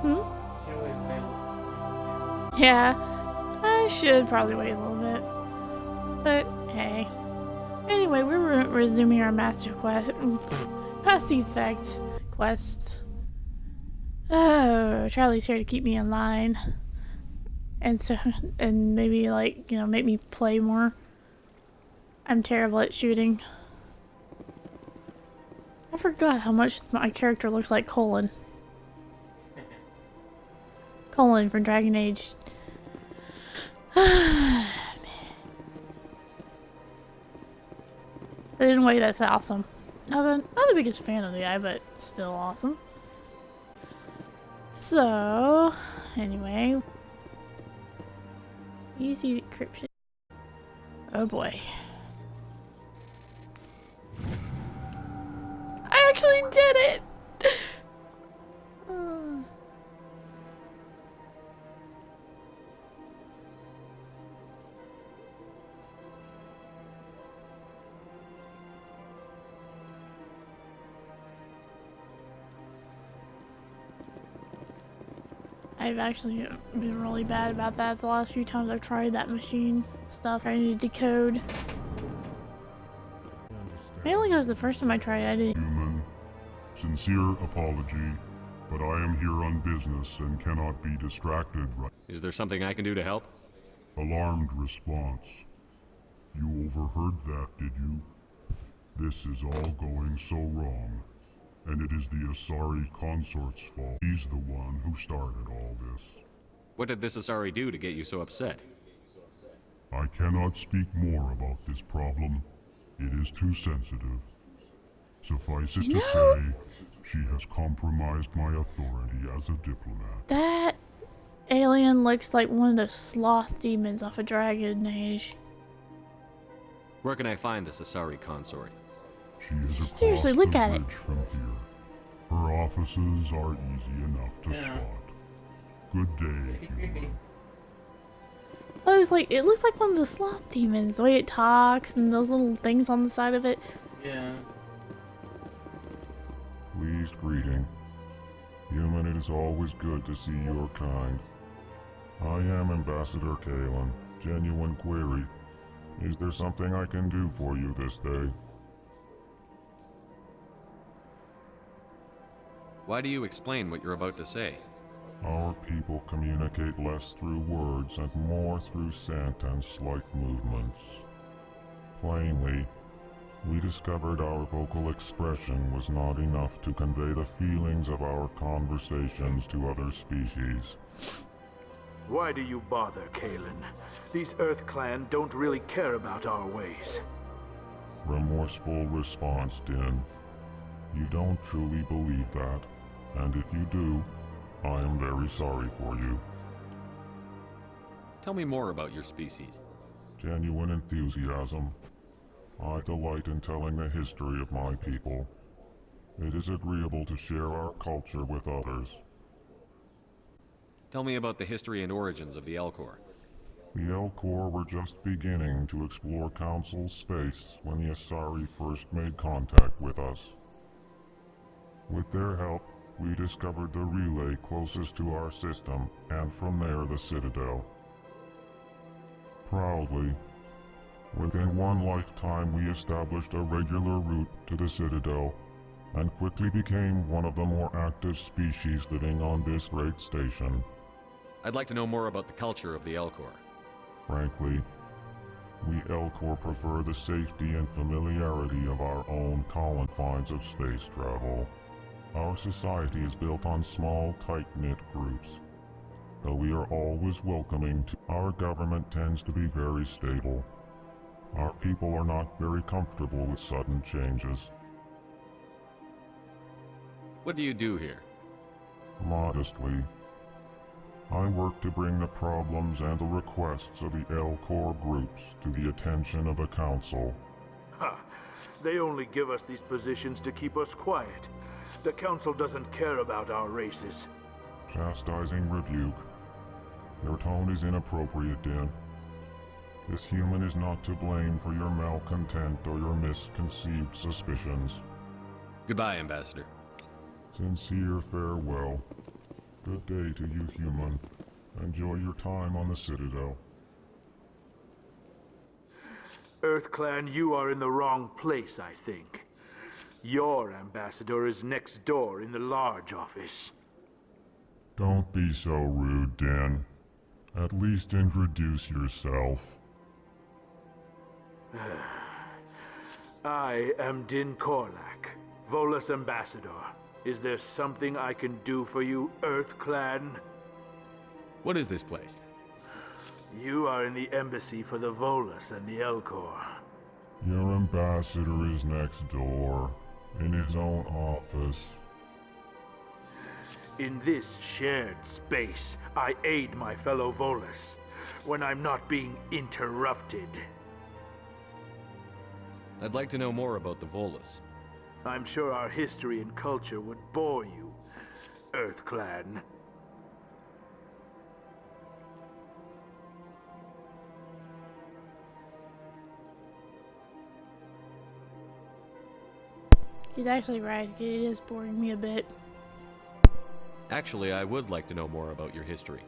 Hmm? Should always wait a little. Yeah, I should probably wait a little bit. But, hey. Anyway, we're resuming our master quest. Past effect quest. Oh, Charlie's here to keep me in line. And so, and maybe, like, make me play more. I'm terrible at shooting. I forgot how much my character looks like Colin. Colin from Dragon Age. But in a way, that's awesome. Not the biggest fan of the guy, but still awesome. So, anyway. Easy decryption. Oh boy. I actually did it! I've actually been really bad about that the last few times I've tried that machine stuff. Trying to decode. Mainly because the first time I tried it, I didn't. Human, sincere apology, but I am here on business and cannot be distracted right. Is there something I can do to help? Alarmed response. You overheard that, did you? This is all going so wrong. And it is the Asari consort's fault. He's the one who started all this. What did this Asari do to get you so upset? I cannot speak more about this problem. It is too sensitive. Suffice it to say, she has compromised my authority as a diplomat. That alien looks like one of those sloth demons off of Dragon Age. Where can I find this Asari consort? She is across Seriously, look the at it. bridge from here. Her offices are easy enough to spot. Good day, human. Oh, it looks like one of the sloth demons, the way it talks and those little things on the side of it. Yeah. Pleased greeting. Human, it is always good to see your kind. I am Ambassador Kalen. Genuine query. Is there something I can do for you this day? Why do you explain what you're about to say? Our people communicate less through words and more through scent and slight movements. Plainly, we discovered our vocal expression was not enough to convey the feelings of our conversations to other species. Why do you bother, Kalen? These Earth Clan don't really care about our ways. Remorseful response, Din. You don't truly believe that, and if you do, I am very sorry for you. Tell me more about your species. Genuine enthusiasm. I delight in telling the history of my people. It is agreeable to share our culture with others. Tell me about the history and origins of the Elcor. The Elcor were just beginning to explore Council space when the Asari first made contact with us. With their help, we discovered the relay closest to our system, and from there the Citadel. Proudly, within one lifetime we established a regular route to the Citadel, and quickly became one of the more active species living on this great station. I'd like to know more about the culture of the Elcor. Frankly, we Elcor prefer the safety and familiarity of our own confines of space travel. Our society is built on small, tight-knit groups. Though we are always welcoming to, our government tends to be very stable. Our people are not very comfortable with sudden changes. What do you do here? Modestly, I work to bring the problems and the requests of the Elcor groups to the attention of the Council. Ha! They only give us these positions to keep us quiet. The Council doesn't care about our races. Chastising rebuke. Your tone is inappropriate, Din. This human is not to blame for your malcontent or your misconceived suspicions. Goodbye, Ambassador. Sincere farewell. Good day to you, human. Enjoy your time on the Citadel. EarthClan, you are in the wrong place, I think. Your ambassador is next door in the large office. Don't be so rude, Din. At least introduce yourself. I am Din Korlak, Volus ambassador. Is there something I can do for you, EarthClan? What is this place? You are in the embassy for the Volus and the Elcor. Your ambassador is next door, in his own office. In this shared space, I aid my fellow Volus when I'm not being interrupted. I'd like to know more about the Volus. I'm sure our history and culture would bore you, EarthClan. He's actually right. It is boring me a bit. Actually, I would like to know more about your history.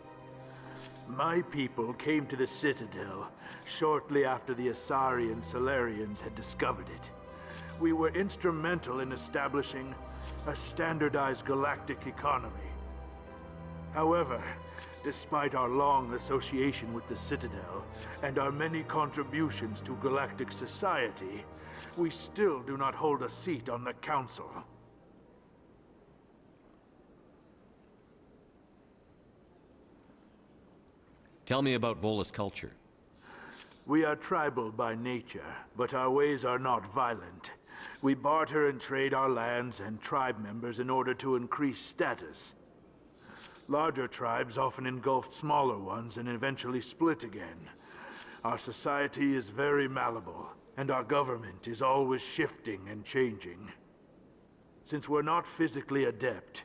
My people came to the Citadel shortly after the Asari and Solarians had discovered it. We were instrumental in establishing a standardized galactic economy. However, despite our long association with the Citadel and our many contributions to galactic society, we still do not hold a seat on the Council. Tell me about Volus culture. We are tribal by nature, but our ways are not violent. We barter and trade our lands and tribe members in order to increase status. Larger tribes often engulf smaller ones and eventually split again. Our society is very malleable, and our government is always shifting and changing. Since we're not physically adept,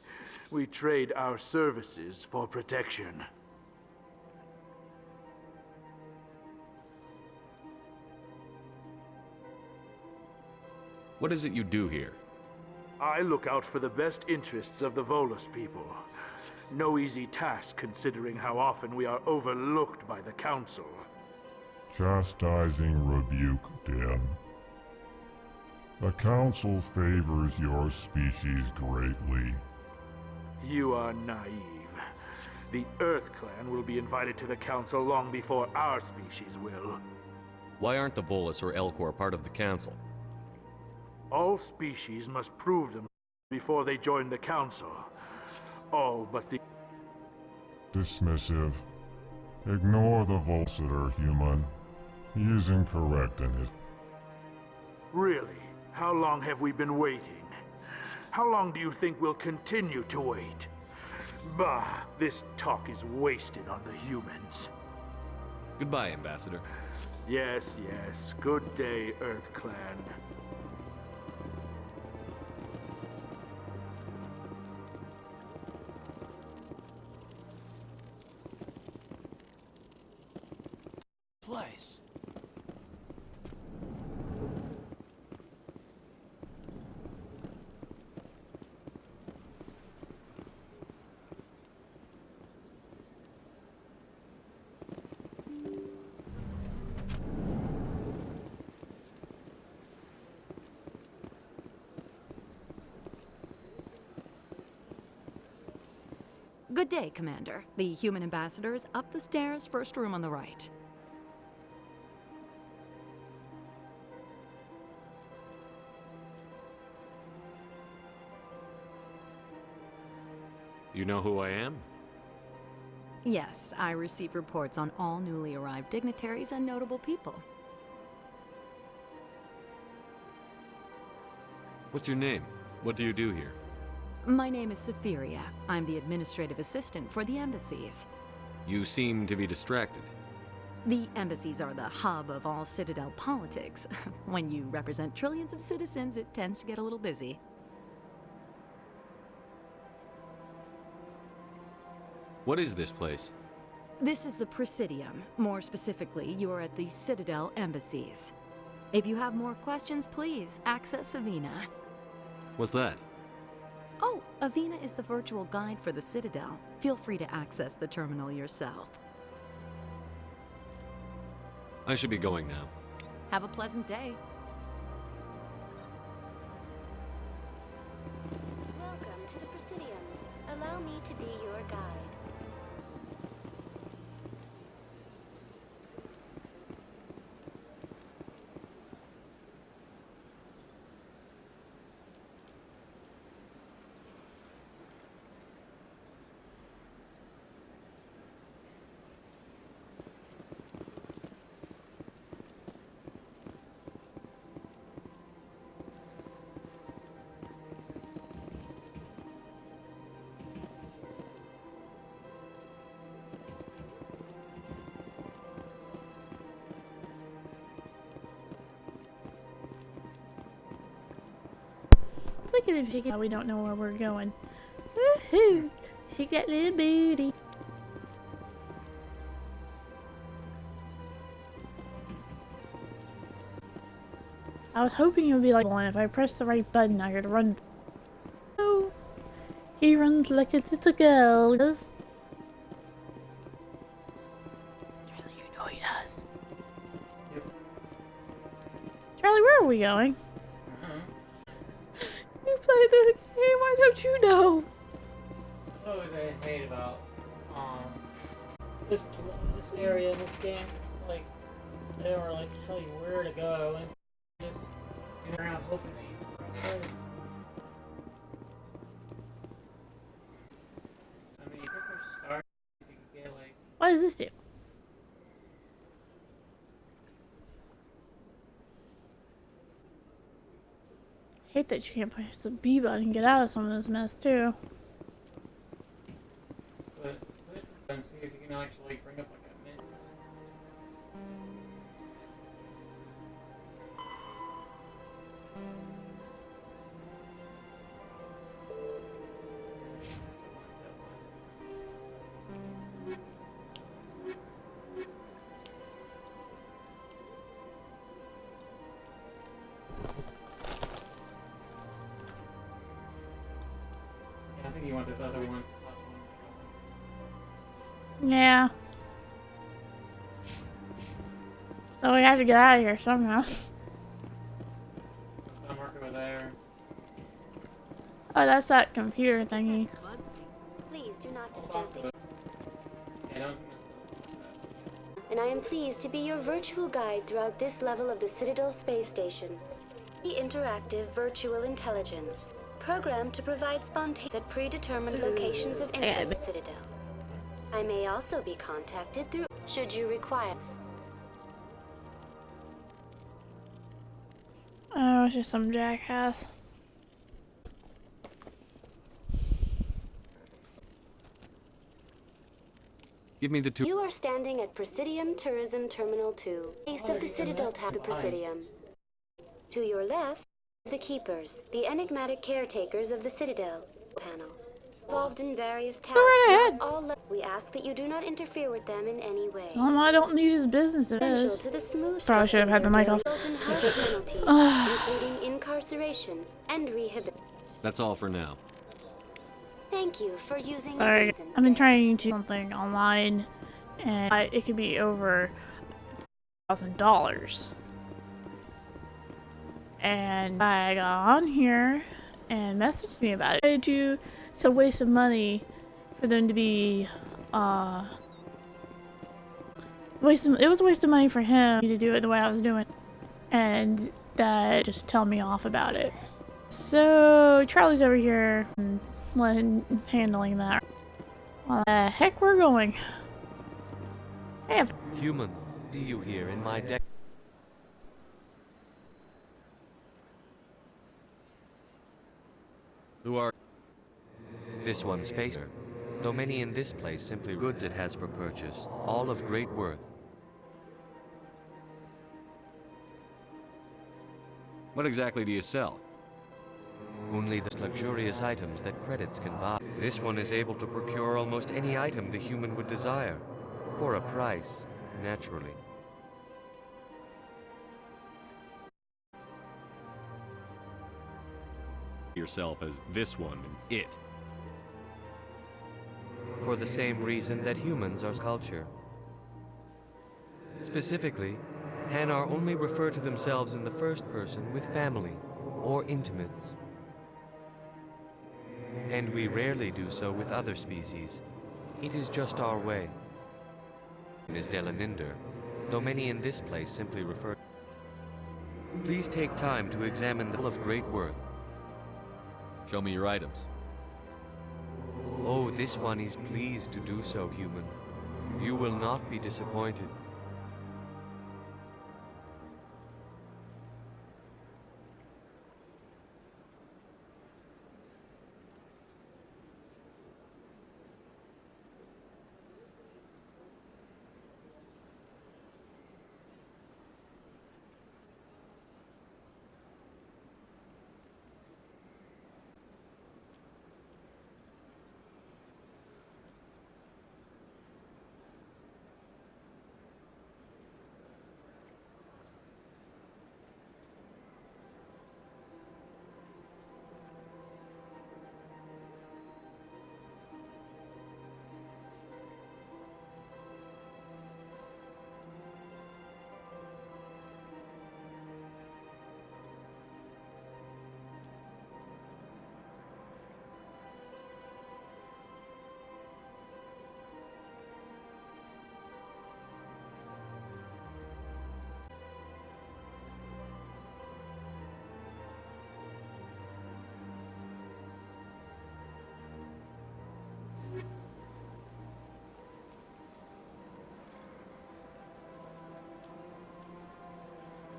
we trade our services for protection. What is it you do here? I look out for the best interests of the Volus people. No easy task considering how often we are overlooked by the Council. Chastising rebuke, Din. The Council favors your species greatly. You are naive. The EarthClan will be invited to the Council long before our species will. Why aren't the Volus or Elcor part of the Council? All species must prove them before they join the Council. All but the... Dismissive. Ignore the Volsitor, human. He is incorrect in his... Really? How long have we been waiting? How long do you think we'll continue to wait? Bah, this talk is wasted on the humans. Goodbye, Ambassador. Yes, yes. Good day, EarthClan. Place. Good day, Commander. The human ambassador is up the stairs, first room on the right. You know who I am? Yes, I receive reports on all newly arrived dignitaries and notable people. What's your name? What do you do here? My name is Sephiria. I'm the administrative assistant for the embassies. You seem to be distracted. The embassies are the hub of all Citadel politics. When you represent trillions of citizens, it tends to get a little busy. What is this place? This is the Presidium. More specifically, you are at the Citadel embassies. If you have more questions, please access Savina. What's that? Oh, Avina is the virtual guide for the Citadel. Feel free to access the terminal yourself. I should be going now. Have a pleasant day. Welcome to the Presidium. Allow me to be your guide. Look at him shaking. We don't know where we're going. Woohoo! Shake that little booty. I was hoping it would be like one. If I pressed the right button, I could run. Oh, he runs like a little girl. Does. Charlie, you know he does. Yep. Charlie, where are we going? Uh-huh. You played this game. Why don't you know? That's always I hate about this area in this game. It's like they don't really tell you where to go, and it's just going around hoping that you find the right place. I mean, you could push start if you could get like. What does this do? I hate that you can't push the B button and get out of some of this mess too. But and see if you can actually bring up like a menu. Yeah, I think you want this other one. Yeah. So we have to get out of here somehow. Some mark over there. Oh, that's that computer thingy. Please do not disturb the... Yeah, don't. And I am pleased to be your virtual guide throughout this level of the Citadel space station. The interactive virtual intelligence, programmed to provide spontaneous at predetermined locations of interest Citadel. I may also be contacted through should you require. Oh, it's just some jackass. Give me the two. You are standing at Presidium Tourism Terminal 2, base of the Citadel Tower, the Presidium. To your left, the Keepers, the enigmatic caretakers of the Citadel panel. Involved in various tasks. right ahead. We ask that you do not interfere with them in any way. I don't need his business if it Essential is. to the smooth Probably should have had the mic off. result in harsh penalties, including incarceration and rehabilitation. That's all for now. Thank you for using Sorry, reason. I've been trying to do something online, and it could be over $1,000. And I got on here and messaged me about it. I do. It's a waste of money for them to be, it was a waste of money for him to do it the way I was doing. And that just tell me off about it. So, Charlie's over here handling that. Well, the heck we're going. Hey, Human, see you here in my deck. Who are... This one's facer, though many in this place simply goods it has for purchase, all of great worth. What exactly do you sell? Only the luxurious items that credits can buy. This one is able to procure almost any item the human would desire, for a price, naturally. Yourself as this one and it. for the same reason that humans are culture. Specifically, Hanar only refer to themselves in the first person with family or intimates. And we rarely do so with other species. It is just our way. Is Delaninder, though many in this place simply refer. Please take time to examine the of great worth. Show me your items. Oh, this one is pleased to do so, human. You will not be disappointed.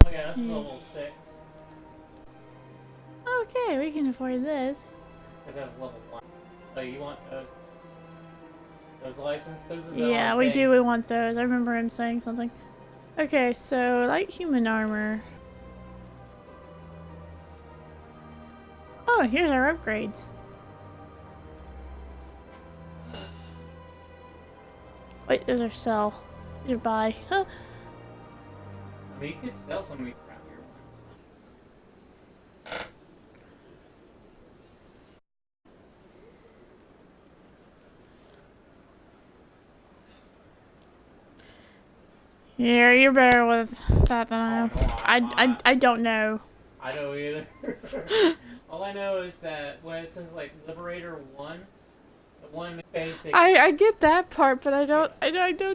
Oh yeah, that's level 6. Okay, we can afford this. Because that's level 1. So you want those license? Those are the Yeah, only we do. things. We want those. I remember him saying something. Okay, so light human armor. Oh, here's our upgrades. Wait, there's our sell. These are buy. Huh. I mean, you could sell some of these crappier ones. Yeah, you're better with that than I am. Oh, no, I don't know. I don't either. All I know is that when it says like Liberator 1, the one basic I get that part, but I don't understand.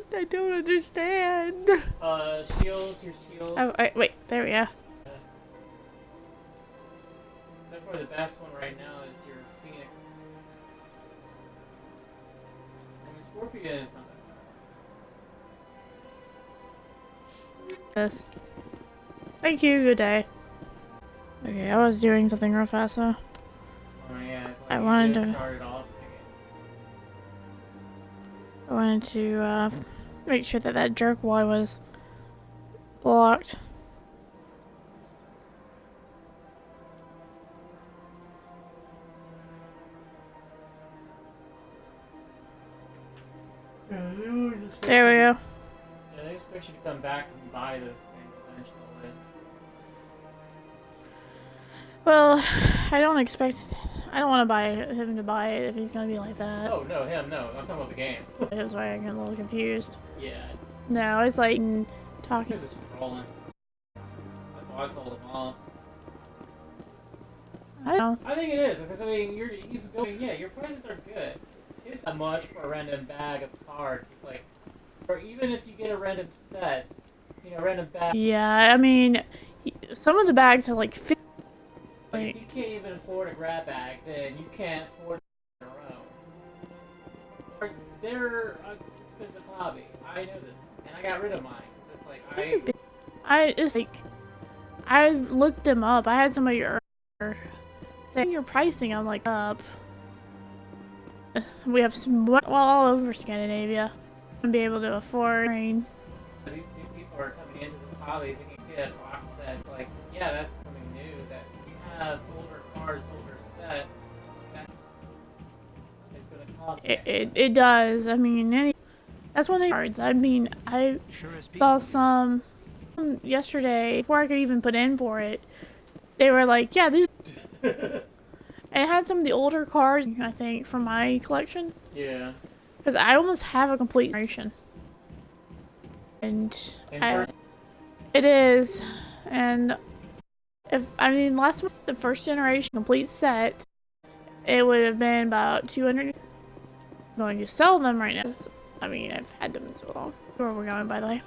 shields, your shield. Oh, wait, there we go. So far the best one right now is your Phoenix. I mean, Scorpion is not that This. Thank you, good day. Okay, I was doing something real fast though. bad. Oh yeah, it's like I you wanted just to- started off I wanted to make sure that that jerkwad was blocked. There we go. Yeah, they expect you to come back and buy those things eventually. Well, I don't want to buy him to buy it if he's gonna be like that. Oh, no, him, no. I'm talking about the game. That's why I get a little confused. Yeah, No, it's like talking. because it's trolling. That's why I told him off. I don't know. I think it is, because I mean, he's going, yeah, your prices are good. It's not much for a random bag of cards. It's like, or even if you get a random set, you know, random bag. Yeah, I mean, some of the bags are like 50. Like, if you can't even afford a grab bag, then you can't afford your own. They're an expensive hobby. I know this, and I got rid of mine. 'Cause it's like It's like I looked them up. I had somebody saying your pricing. I'm like up. We have some all over Scandinavia. And be able to afford train. these new people are coming into this hobby thinking you get a box set. It's like, yeah, that's something new. That's you have older cars, older sets. That it's gonna cost. It does. I mean, that's one of the cards. I mean, I saw some yesterday before I could even put in for it. They were like, yeah, these. It had some of the older cards, I think, from my collection. Yeah. Because I almost have a complete generation. And it is. And if, I mean, last was the first generation complete set, it would have been about 200. I'm going to sell them right now. I mean, I've had them so long. Where we're going, by the way.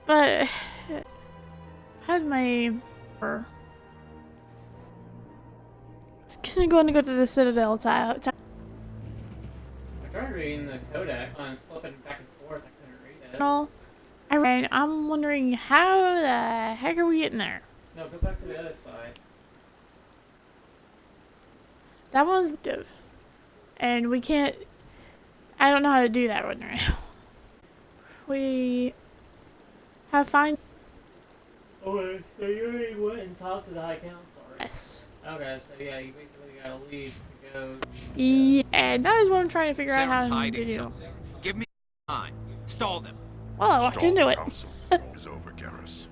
But I had my. I'm going to go to the Citadel tile. I tried reading the codex on flipping back and forth. I couldn't read it. No, I'm wondering how the heck are we getting there? No, go back to the other side. That one's active, and we can't. I don't know how to do that right now. We have find. Okay, so you already went and talked to the High Council, right? Yes. Okay, so yeah, you basically gotta leave to go. Yeah, and that is what I'm trying to figure out Saren's how to hiding do. something. Give me time. Stall them. Well, I walked into it. is over, Garrus.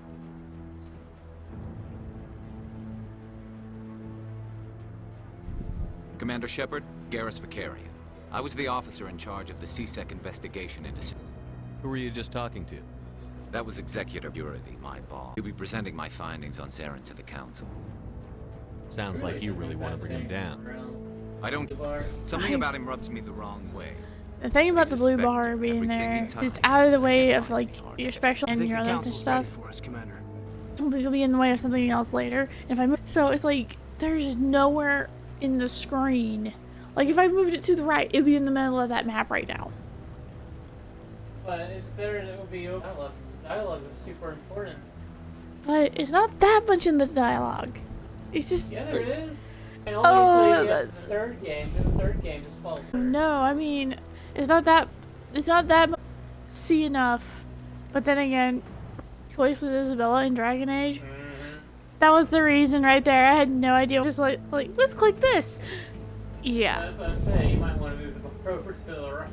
Commander Shepard, Garrus Vakarian. I was the officer in charge of the CSEC investigation into... Who were you just talking to? That was Executor Burity, my boss. He'll be presenting my findings on Saren to the Council. Sounds like you really want to bring him down. I don't... Something about him rubs me the wrong way. The thing about He's the a blue specter. bar being Everything there, he touches it's out of the way of can like find your special and your other stuff. For us, Commander. Something will be in the way of something else later. And if I move, so it's like there's nowhere in the screen. Like if I moved it to the right, it'd be in the middle of that map right now. But it's better that it would be dialogue. Dialogue is super important. But it's not that much in the dialogue. It's just. Yeah, there like, is. And Oh, only until you get that's- the third game just falls through. No, I mean, it's not that much. See enough. But then again, choice with Isabella in Dragon Age. That was the reason right there. I had no idea. Just like let's click this. Yeah. That's what I'm saying. You might want to move the book over to the right.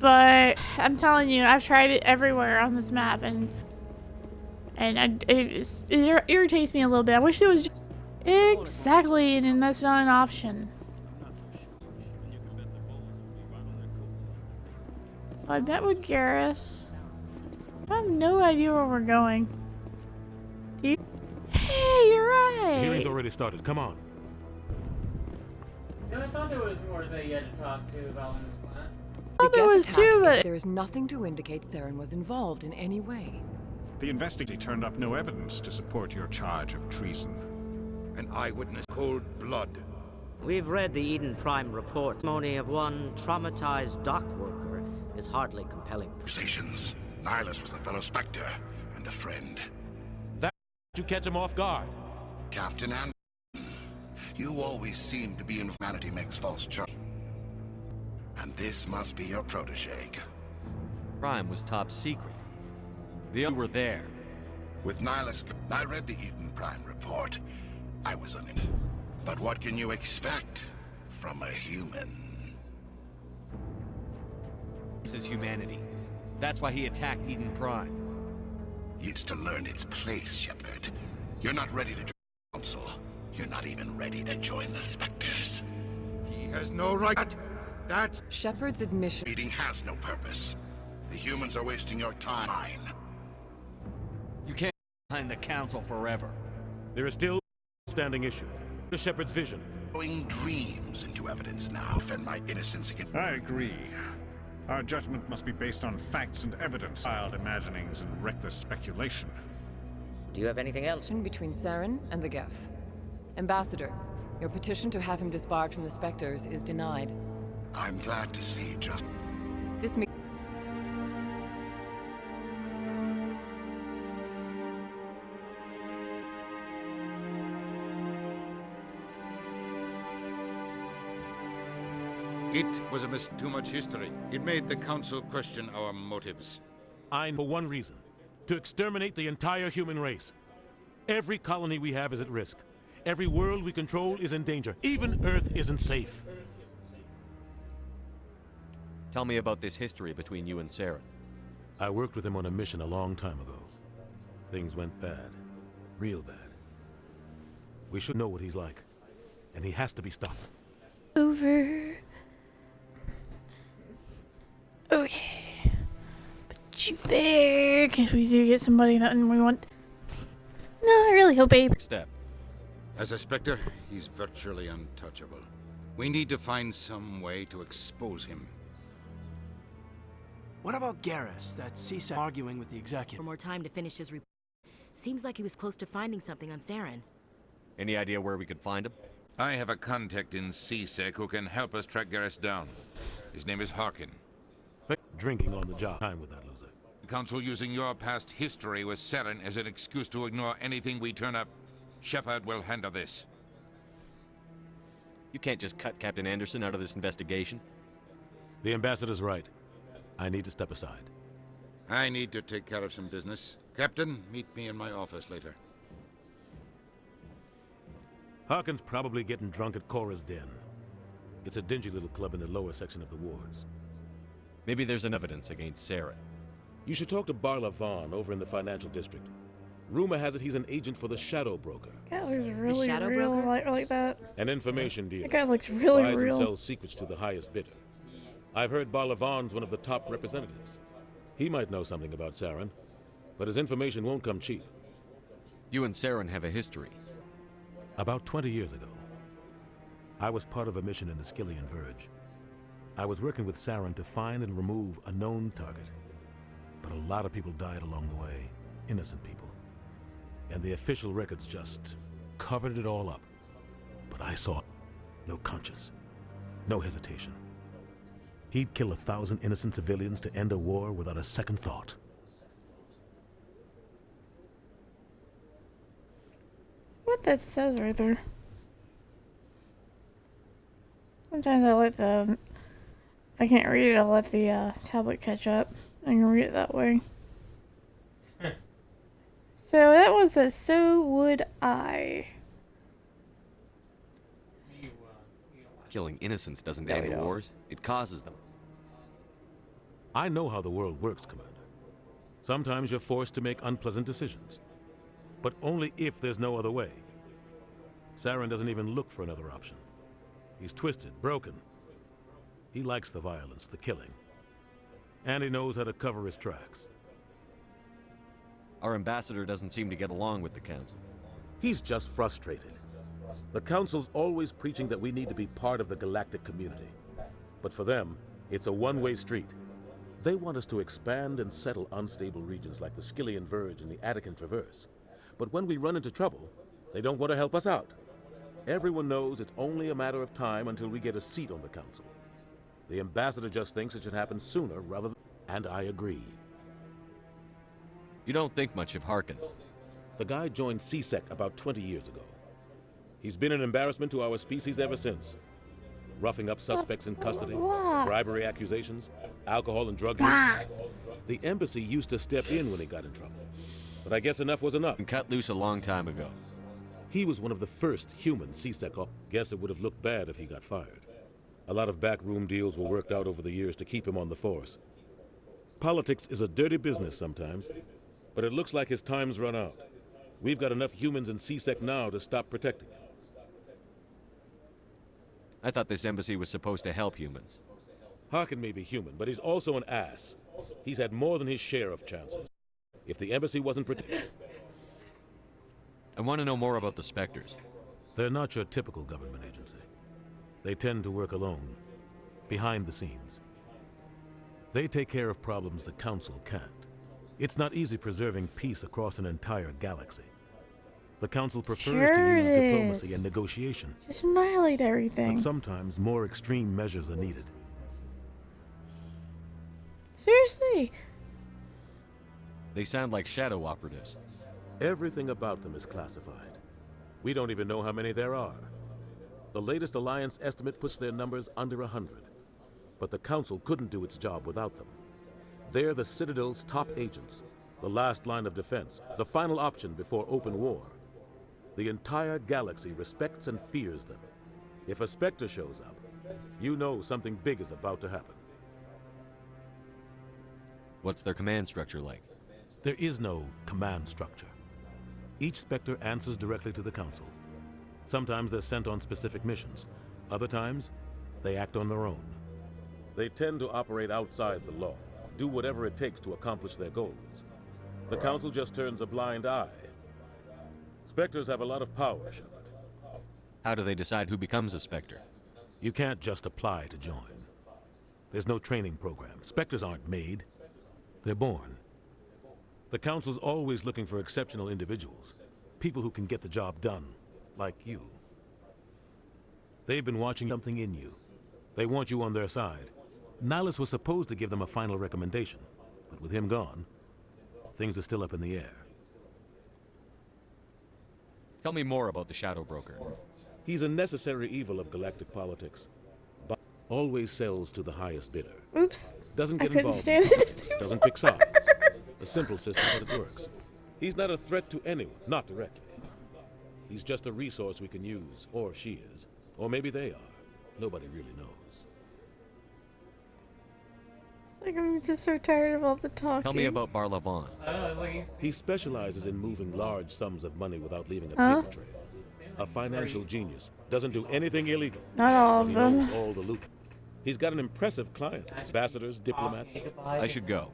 But I'm telling you, I've tried it everywhere on this map, and it irritates me a little bit. I wish it was just exactly, and that's not an option. So I met with Garrus. I have no idea where we're going. Do you? Hey, you're right. The hearing's already started. Come on. See, I thought there was more that you had to talk to about on this planet. I thought there was too, but there is nothing to indicate Saren was involved in any way. The investigator turned up no evidence to support your charge of treason. An eyewitness, cold blood. We've read the Eden Prime report. Testimony of one traumatized dock worker is hardly compelling. Conversations. Nihilus was a fellow Spectre and a friend. That you catch him off guard. Captain Anderson, you always seem to be in humanity makes false charge. And this must be your protege. Prime was top secret. The other were there. With Nihilus, I read the Eden Prime report. I was on it. But what can you expect from a human? This is humanity. That's why he attacked Eden Prime. It's to learn its place, Shepard. You're not ready to join the Council. You're not even ready to join the Spectres. He has no right. That's... Shepard's admission. Meeting has no purpose. The humans are wasting your time. Mine. You can't behind the Council forever. There is still a standing issue. The Shepard's vision. Throwing dreams into evidence now. Defend my innocence against... I agree. Our judgment must be based on facts and evidence, wild imaginings and reckless speculation. Do you have anything else? Between Saren and the Geth. Ambassador, your petition to have him disbarred from the Spectres is denied. I'm glad to see just... This meeting... It was a too much history. It made the Council question our motives. I'm for one reason. To exterminate the entire human race. Every colony we have is at risk. Every world we control is in danger. Even Earth isn't safe. Tell me about this history between you and Saren. I worked with him on a mission a long time ago. Things went bad. Real bad. We should know what he's like. And he has to be stopped. Over. Okay. Put you there, because we do get somebody that we want. No, I really hope Abe. Step. As a Spectre, he's virtually untouchable. We need to find some way to expose him. What about Garrus, that CSEC arguing with the executive? For more time to finish his report. Seems like he was close to finding something on Saren. Any idea where we could find him? I have a contact in CSEC who can help us track Garrus down. His name is Harkin. Drinking on the job. Time with that loser. The Council using your past history with Saren as an excuse to ignore anything we turn up. Shepard will handle this. You can't just cut Captain Anderson out of this investigation. The ambassador's right. I need to step aside. I need to take care of some business. Captain, meet me in my office later. Harkin's probably getting drunk at Cora's Den. It's a dingy little club in the lower section of the wards. Maybe there's an evidence against Saren. You should talk to Barla Vaughn over in the financial district. Rumor has it he's an agent for the Shadow Broker. That looks really real, like that. An information dealer. That guy looks really buys real. and sells secrets to the highest bidder. I've heard Barla Vaughn's one of the top representatives. He might know something about Saren, but his information won't come cheap. You and Saren have a history. About 20 years ago, I was part of a mission in the Skillian Verge. I was working with Saren to find and remove a known target. But a lot of people died along the way, innocent people. And the official records just covered it all up. But I saw no conscience, no hesitation. He'd kill 1,000 innocent civilians to end a war without a second thought. What that says right there. Sometimes I let the... If I can't read it, I'll let the tablet catch up. I can read it that way. So that one says, so would I. Killing innocents doesn't end wars. It causes them. I know how the world works, Commander. Sometimes you're forced to make unpleasant decisions. But only if there's no other way. Saren doesn't even look for another option. He's twisted, broken. He likes the violence, the killing. And he knows how to cover his tracks. Our ambassador doesn't seem to get along with the Council. He's just frustrated. The Council's always preaching that we need to be part of the galactic community. But for them, it's a one-way street. They want us to expand and settle unstable regions like the Skillian Verge and the Attican Traverse. But when we run into trouble, they don't want to help us out. Everyone knows it's only a matter of time until we get a seat on the Council. The ambassador just thinks it should happen sooner rather than... And I agree. You don't think much of Harkin. The guy joined CSEC about 20 years ago. He's been an embarrassment to our species ever since. Roughing up suspects in custody, bribery accusations, alcohol and drug use. The embassy used to step in when he got in trouble. But I guess enough was enough. And cut loose a long time ago. He was one of the first human CSEC officers. Guess it would have looked bad if he got fired. A lot of backroom deals were worked out over the years to keep him on the force. Politics is a dirty business sometimes, but it looks like his time's run out. We've got enough humans in CSEC now to stop protecting him. I thought this embassy was supposed to help humans. Harkin may be human, but he's also an ass. He's had more than his share of chances. If the embassy wasn't protected... I want to know more about the Spectres. They're not your typical government agency. They tend to work alone, behind the scenes. They take care of problems the Council can't. It's not easy preserving peace across an entire galaxy. The Council prefers to use diplomacy and negotiation. Just annihilate everything. But sometimes more extreme measures are needed. Seriously? They sound like shadow operatives. Everything about them is classified. We don't even know how many there are. The latest Alliance estimate puts their numbers under 100. But the Council couldn't do its job without them. They're the Citadel's top agents, the last line of defense, the final option before open war. The entire galaxy respects and fears them. If a Spectre shows up, you know something big is about to happen. What's their command structure like? There is no command structure. Each Spectre answers directly to the Council. Sometimes they're sent on specific missions. Other times, They act on their own. They tend to operate outside the law, do whatever it takes to accomplish their goals. The Council just turns a blind eye. Spectres have a lot of power, Shepard. How do they decide who becomes a Spectre? You can't just apply to join. There's no training program. Spectres aren't made. They're born. The Council's always looking for exceptional individuals. People who can get the job done, like you. They've been watching something in you. They want you on their side. Nihilus was supposed to give them a final recommendation, but with him gone, things are still up in the air. Tell me more about the Shadow Broker. He's a necessary evil of galactic politics, but always sells to the highest bidder. Oops. Doesn't I get couldn't involved. stand it. Doesn't pick sides. A simple system, but it works. He's not a threat to anyone, not directly. He's just a resource we can use, or she is. Or maybe they are. Nobody really knows. It's like I'm just so tired of all the talking. Tell me about Bar Levon. He specializes in moving large sums of money without leaving a Huh? paper trail. A financial genius. Doesn't do anything illegal. Not all of He them. knows all the loot. He's got an impressive client. Ambassadors, diplomats. I should go.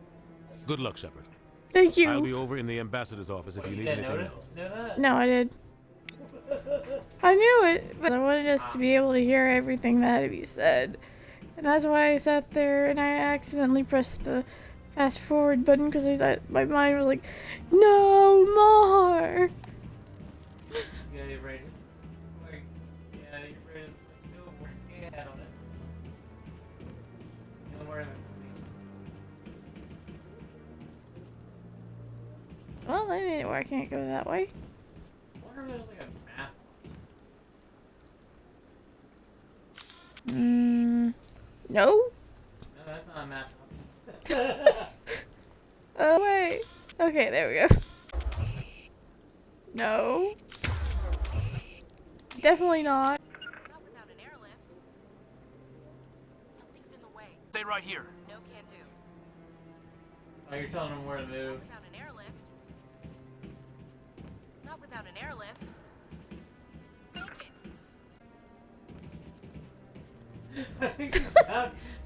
Good luck, Shepard. Thank you. I'll be over in the ambassador's office if you need anything else. No, I did. I knew it, but I wanted us to be able to hear everything that had to be said. And that's why I sat there and I accidentally pressed the fast forward button because I thought my mind was like, no more. Yeah, you're right. It's like, yeah, you're right. No more head on it. No more of it. Well, they made it where I can't go that way. I wonder if there's like a map. No? No, that's not a map. Oh, wait. Okay, there we go. No. Definitely not. Not without an airlift. Something's in the way. Stay right here. No, can't do. Oh, you're telling them where to move. Without an airlift. Not without an airlift. Make it.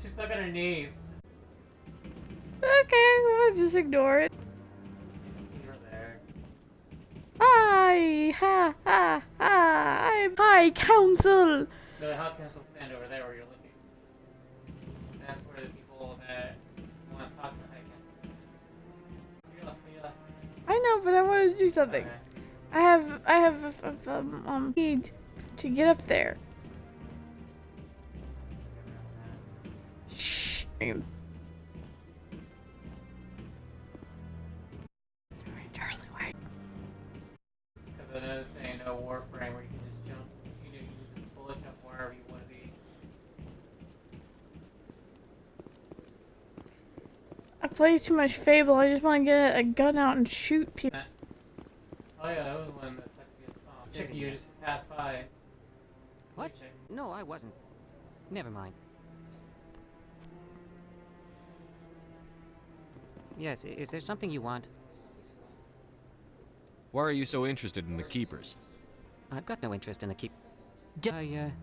She's stuck on her knee. Okay, we'll just ignore it. See her there. Hi! Ha! Ha! Ha! I'm High Council! The High Council stand over there where you're looking. That's where the people that want to talk to the High Council stand. You're left, you're left. I know, but I want to do something. Okay. I have need to get up there. Shh. Charlie, why? Because I know this ain't no Warframe where you can just jump. You can just bullet jump wherever you want to be. I play too much Fable. I just want to get a gun out and shoot people. Oh yeah, that was one that sucked you off. Chicken, you just passed by. What? No, I wasn't. Never mind. Yes, is there something you want? Why are you so interested in the Keepers? I've got no interest in the keep. I'm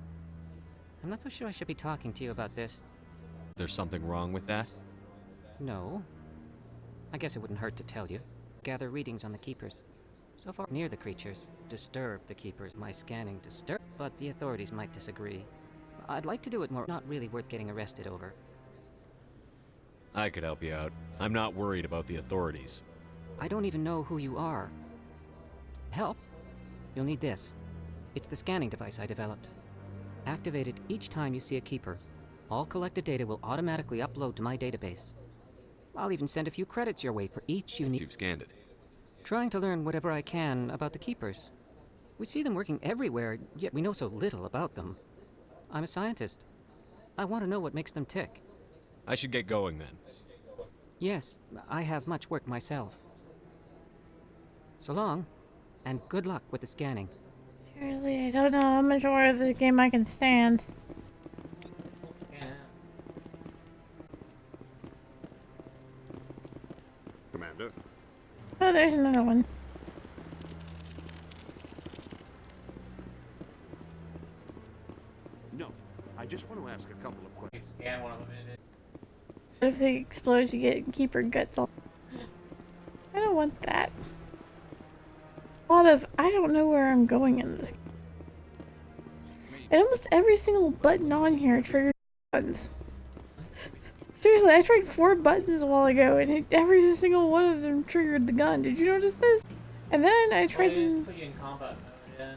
not so sure I should be talking to you about this. There's something wrong with that? No. I guess it wouldn't hurt to tell you. Gather readings on the Keepers. So far, near the creatures. Disturb the Keepers. My scanning disturb, but the authorities might disagree. I'd like to do it more. Not really worth getting arrested over. I could help you out. I'm not worried about the authorities. I don't even know who you are. Help? You'll need this. It's the scanning device I developed. Activate it each time you see a Keeper. All collected data will automatically upload to my database. I'll even send a few credits your way for each unique... You've scanned it. Trying to learn whatever I can about the Keepers. We see them working everywhere, yet we know so little about them. I'm a scientist. I want to know what makes them tick. I should get going then. Yes, I have much work myself. So long, and good luck with the scanning. Seriously, I don't know how much more of this game I can stand. Commander? Oh, there's another one. No, I just want to ask a couple of questions. Scan one of them in it. If they explode, you get keeper guts all. I don't want that. A lot of I don't know where I'm going in this. And almost every single button on here triggers buttons. Seriously, I tried 4 buttons a while ago, and every single one of them triggered the gun. Did you notice this? And then I tried to to put you in combat mode, yeah.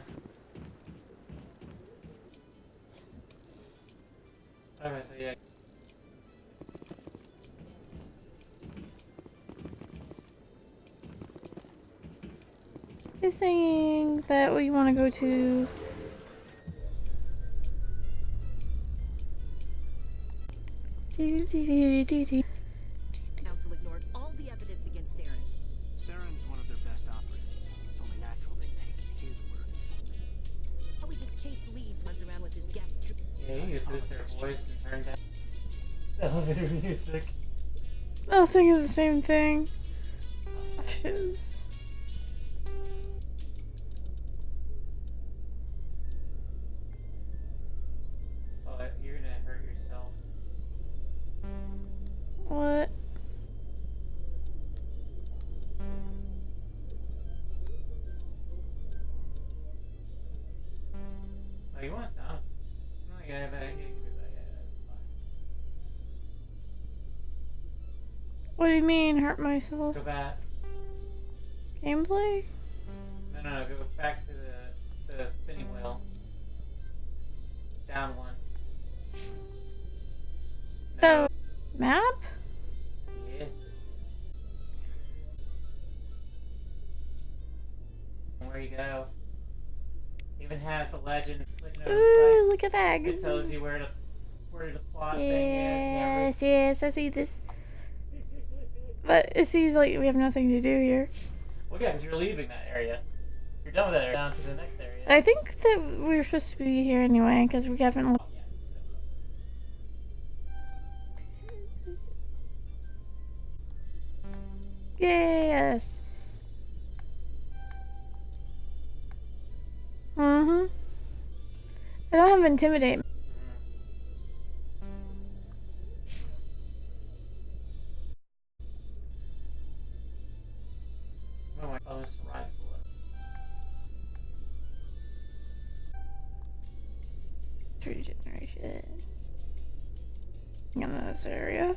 Okay, so yeah. He's saying that we want to go to. Council ignored all the evidence against Saren. Saren's one of their best operatives. It's only natural they take his word. How we just chase leads, runs around with his gap. Yeah, you could boost their voice and turn down elevator music. I was thinking the same thing. Options. Oh, you're gonna hurt yourself. What? Oh, you want to stop? No, yeah, but I can do that. Yeah, that's fine. What do you mean, hurt myself? Go back. Gameplay? No, go back to the spinning wheel. Down one. The map? Yeah. Where you go. Even has the legend. Ooh, look at that. It tells you where the plot thing is. Yes, yes, I see this. But it seems like we have nothing to do here. Well, yeah, because you're leaving that area. You're done with that area. Down to the next area. I think that we were supposed to be here anyway, because we haven't. Yes. I don't have intimidate. Oh my god, this rifle. Regeneration. In this area.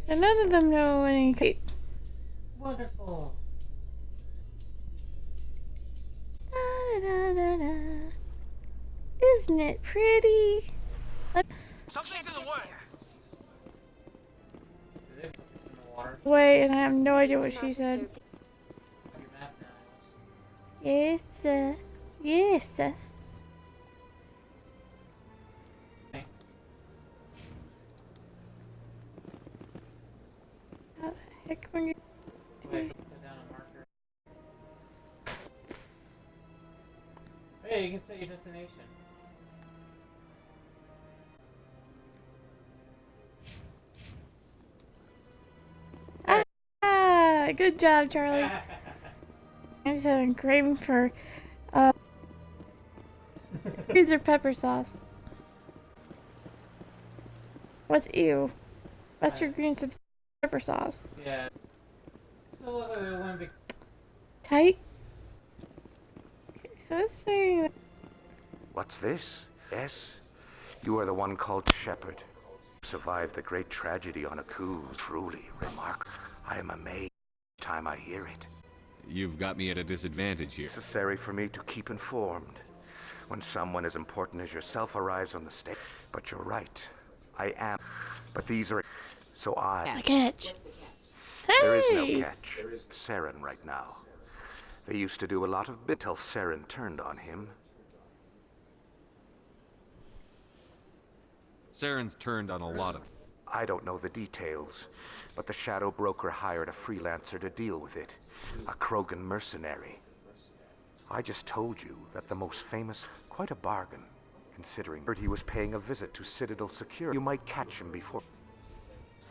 So none of them know any. Wonderful. Isn't it pretty? Something's in the way. Wait, and I have no idea what she said. Yes, yes. How the heck when you Wait, put down a marker. Hey, you can set your destination. Ah, good job, Charlie. I'm just having a craving for greens or pepper sauce. What's ew? Mustard greens with pepper sauce. Yeah. So it wouldn't be Tight. Okay, so it's saying that What's this? Yes? You are the one called Shepard. Survived the great tragedy on Aku. Truly remarkable. I am amazed each time I hear it. You've got me at a disadvantage here. Necessary for me to keep informed when someone as important as yourself arrives on the stage. But you're right. I am. But these are... So I... the catch. There is no Hey! catch. Saren right now. They used to do a lot of bit till Saren turned on him. Saren's turned on a lot of... I don't know the details, but the Shadow Broker hired a freelancer to deal with it. A Krogan mercenary. I just told you that the most famous... Quite a bargain, considering he was paying a visit to Citadel Security. You might catch him before...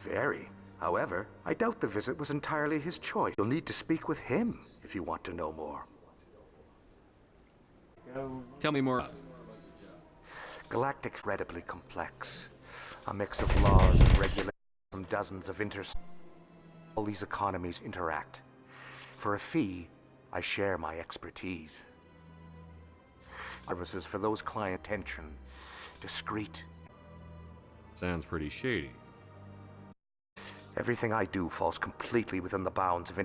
Very. However, I doubt the visit was entirely his choice. You'll need to speak with him if you want to know more. go Tell me more. Galactic's incredibly complex. A mix of laws and regulations from dozens of all these economies interact. For a fee, I share my expertise. Services for those client attention, discreet. Sounds pretty shady. Everything I do falls completely within the bounds of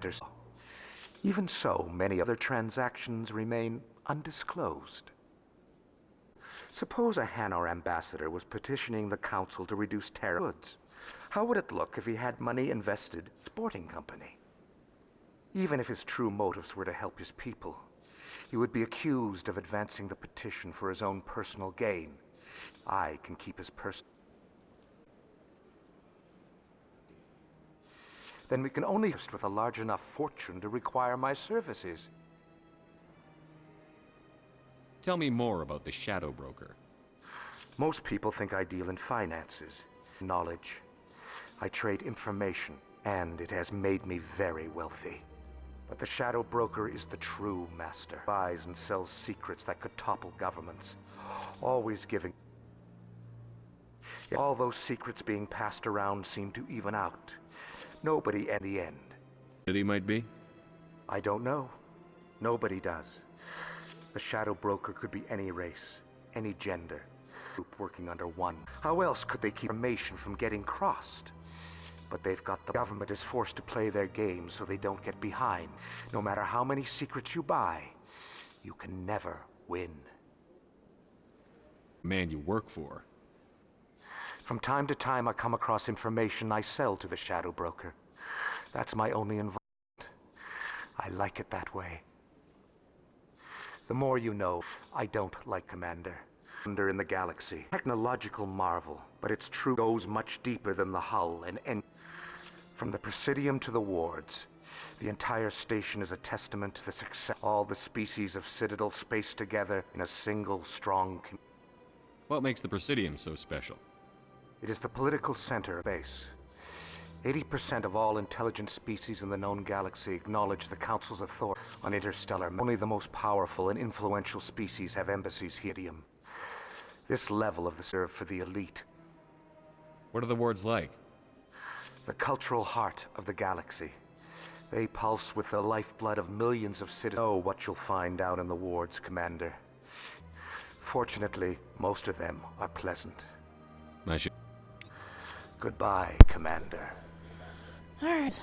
Even so, many other transactions remain undisclosed. Suppose a Hanar ambassador was petitioning the council to reduce tariff goods. How would it look if he had money invested in a sporting company? Even if his true motives were to help his people, he would be accused of advancing the petition for his own personal gain. I can keep his Then we can only host with a large enough fortune to require my services. Tell me more about the Shadow Broker. Most people think I deal in finances, knowledge. I trade information, and it has made me very wealthy. But the Shadow Broker is the true master. Buys and sells secrets that could topple governments, always giving. All those secrets being passed around seem to even out. Nobody at the end. That he might be? I don't know. Nobody does. The Shadow Broker could be any race, any gender, group working under one. How else could they keep information from getting crossed? But they've got the government is forced to play their game so they don't get behind. No matter how many secrets you buy, you can never win. Man you work for. From time to time I come across information I sell to the Shadow Broker. That's my only involvement. I like it that way. The more you know, I don't like Commander. Wonder in the galaxy. Technological marvel, but its truth goes much deeper than the hull and from the Presidium to the wards. The entire station is a testament to the success of all the species of Citadel spaced together in a single strong community. What makes the Presidium so special? It is the political center of base. 80% of all intelligent species in the known galaxy acknowledge the Council's authority on interstellar. Only the most powerful and influential species have embassies here. This level of the serve for the elite. What are the wards like? The cultural heart of the galaxy. They pulse with the lifeblood of millions of citizens. Know what you'll find out in the wards, Commander. Fortunately, most of them are pleasant. I should... Goodbye, Commander. Alright.